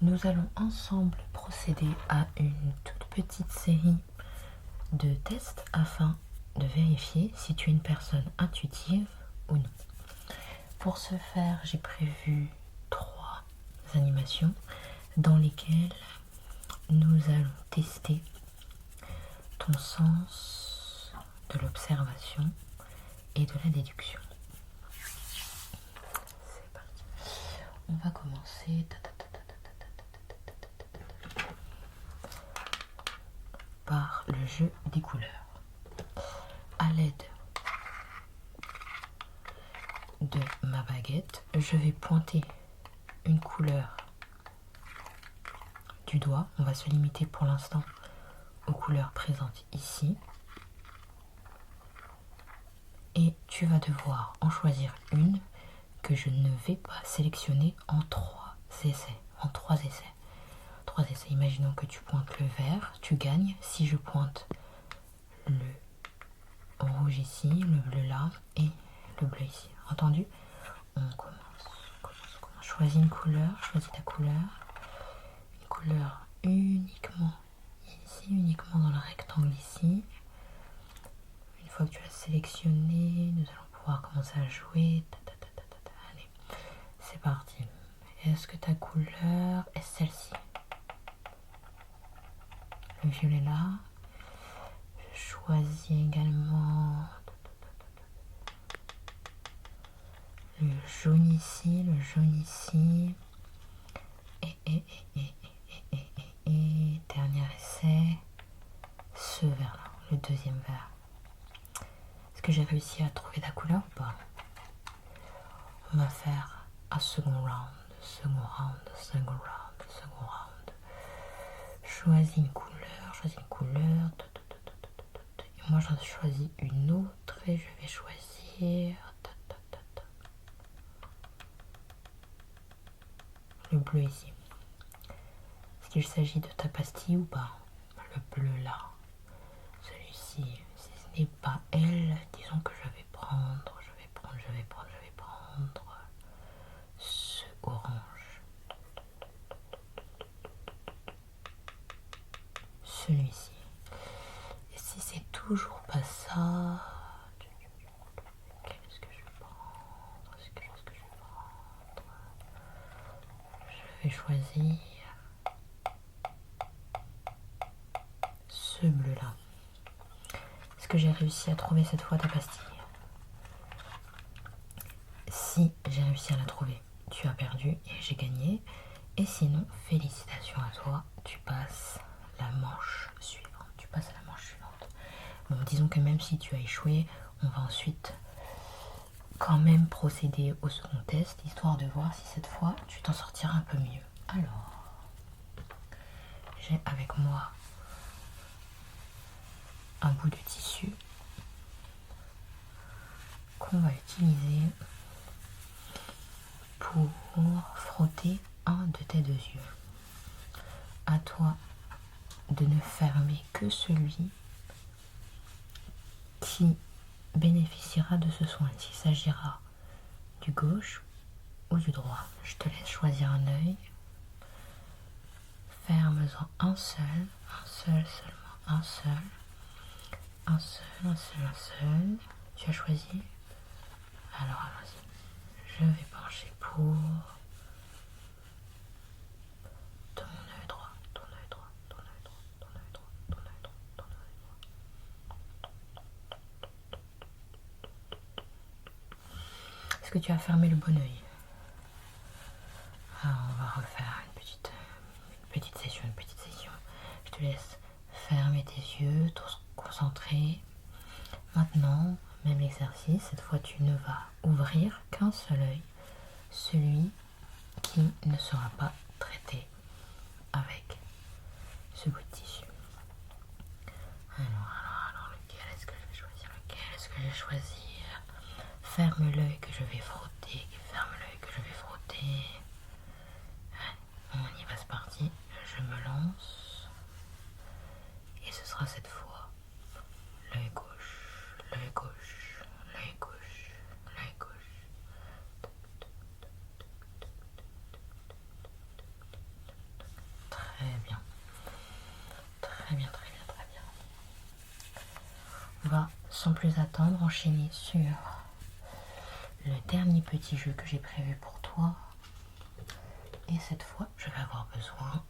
Nous allons ensemble procéder à une toute petite série de tests afin de vérifier si tu es une personne intuitive ou non. Pour ce faire, j'ai prévu 3 animations dans lesquelles nous allons tester ton sens de l'observation et de la déduction. C'est parti. On va commencer par le jeu des couleurs. À l'aide de ma baguette, je vais pointer une couleur du doigt. On va se limiter pour l'instant aux couleurs présentes ici. Et tu vas devoir en choisir une que je ne vais pas sélectionner en 3 essais. Imaginons que tu pointes le vert, tu gagnes. Si je pointe le rouge ici, le bleu là et le bleu ici. Entendu? On commence. Choisis une couleur, choisis ta couleur. Une couleur uniquement ici, uniquement dans le rectangle ici. Une fois que tu l'as sélectionné, nous allons pouvoir commencer à jouer. Allez, c'est parti. Est-ce que ta couleur est celle-ci? Le violet là. Je choisis également le jaune ici, et dernier essai, ce vert là, le deuxième vert. Est-ce que j'ai réussi à trouver ta couleur ou pas? On va faire un second round. Choisis une couleur. Et moi j'en choisis une autre et je vais choisir le bleu ici. Est-ce qu'il s'agit de ta pastille ou pas? Le bleu là. Celui-ci, si ce n'est pas elle, disons que je vais prendre ce orange. Celui-ci. Et si c'est toujours pas ça, qu'est-ce que je vais prendre? Je vais choisir ce bleu là. Est-ce que j'ai réussi à trouver cette fois ta pastille? Si j'ai réussi à la trouver, tu as perdu et j'ai gagné. Et sinon, félicitations à toi, tu passes à la manche suivante. Bon, disons que même si tu as échoué, on va ensuite quand même procéder au second test, histoire de voir si cette fois tu t'en sortiras un peu mieux. Alors, j'ai avec moi un bout de tissu qu'on va utiliser pour frotter un de tes deux yeux. À toi de ne fermer que celui qui bénéficiera de ce soin. S'il s'agira du gauche ou du droit. Je te laisse choisir un œil. Ferme-en un seul, seulement un seul. Tu as choisi? Alors allons-y. Je vais pencher pour ton œil droit. Est-ce que tu as fermé le bon œil? Alors, on va refaire une petite session. Je te laisse fermer tes yeux, te concentrer. Maintenant, même exercice, cette fois tu ne vas ouvrir qu'un seul œil, celui qui ne sera pas traité avec ce bout de tissu. Alors, lequel est-ce que je vais choisir? Ferme l'œil que je vais frotter. On y va, c'est parti. Je me lance. Et ce sera cette fois l'œil gauche. sans plus attendre, enchaîner sur le dernier petit jeu que j'ai prévu pour toi. Et cette fois, je vais avoir besoin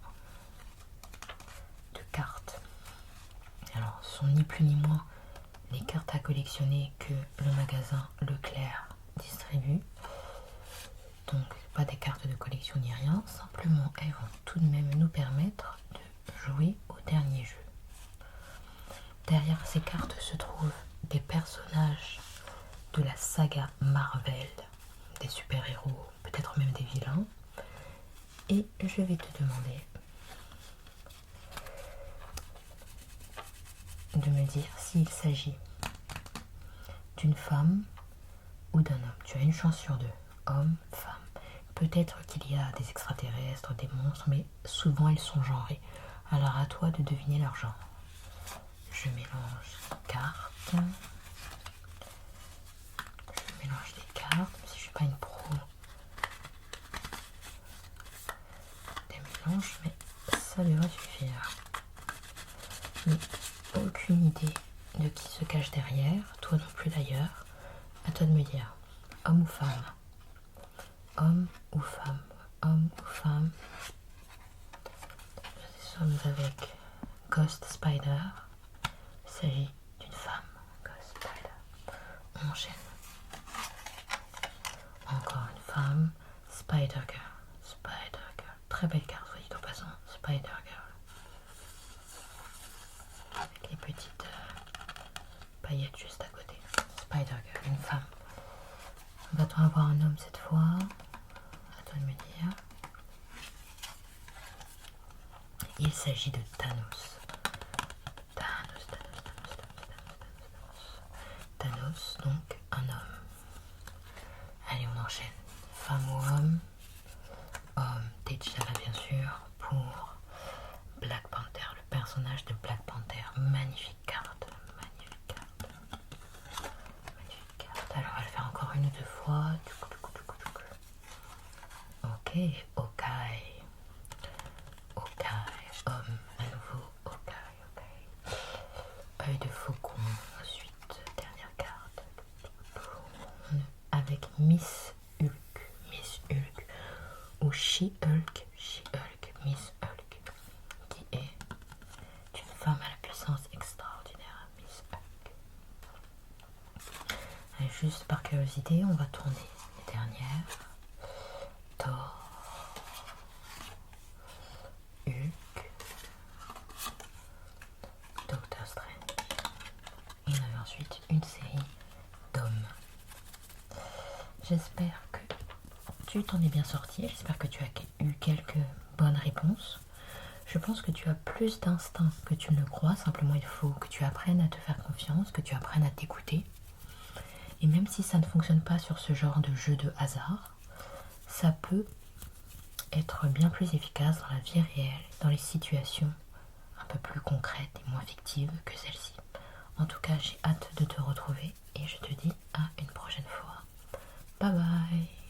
de cartes. Alors, ce sont ni plus ni moins les cartes à collectionner que le magasin Leclerc distribue. Donc, pas des cartes de collection ni rien, simplement elles vont tout de même nous permettre de jouer au dernier jeu. Derrière ces cartes se trouvent des personnages de la saga Marvel, des super-héros, peut-être même des vilains. Et je vais te demander de me dire s'il s'agit d'une femme ou d'un homme. Tu as une chance sur deux, homme, femme. Peut-être qu'il y a des extraterrestres, des monstres, mais souvent ils sont genrés. Alors à toi de deviner leur genre. Je mélange les cartes. Je mélange les cartes, même si je suis pas une pro des mélanges, mais ça devrait suffire. Mais aucune idée de qui se cache derrière, toi non plus d'ailleurs. À toi de me dire, homme ou femme? Homme ou femme? Homme ou femme? Nous sommes avec Ghost Spider. Il s'agit d'une femme. Ghost Spider. On enchaîne. Encore une femme. Spider Girl. Spider Girl. Très belle carte, soit dit en passant. Spider Girl. Avec les petites paillettes juste à côté. Spider Girl, une femme. Va-t-on avoir un homme cette fois? À toi de me dire. Il s'agit de Thanos. Thanos, donc un homme. Allez, on enchaîne. Femme ou homme? Homme, T'Challa bien sûr, pour Black Panther, le personnage de Black Panther. Magnifique carte, magnifique carte. Magnifique carte. Alors, on va le faire encore une ou deux fois. Ok, Hawkeye. Hawkeye, homme, à nouveau, Hawkeye. Œil de faucon, ensuite, dernière carte. Avec Miss Hulk, ou She-Hulk, Miss Hulk, qui est une femme à la puissance extraordinaire, Miss Hulk. Et juste par curiosité, on va tourner les dernières. Thor, Hulk, Doctor Strange. Et on avait ensuite une série d'hommes. J'espère que tu t'en es bien sorti, j'espère que tu as eu quelques bonnes réponses. Je pense que tu as plus d'instinct que tu ne le crois, simplement il faut que tu apprennes à te faire confiance, que tu apprennes à t'écouter. Et même si ça ne fonctionne pas sur ce genre de jeu de hasard, ça peut être bien plus efficace dans la vie réelle, dans les situations un peu plus concrètes et moins fictives que celle-ci. En tout cas, j'ai hâte de te retrouver et je te dis à une prochaine fois. Bye bye!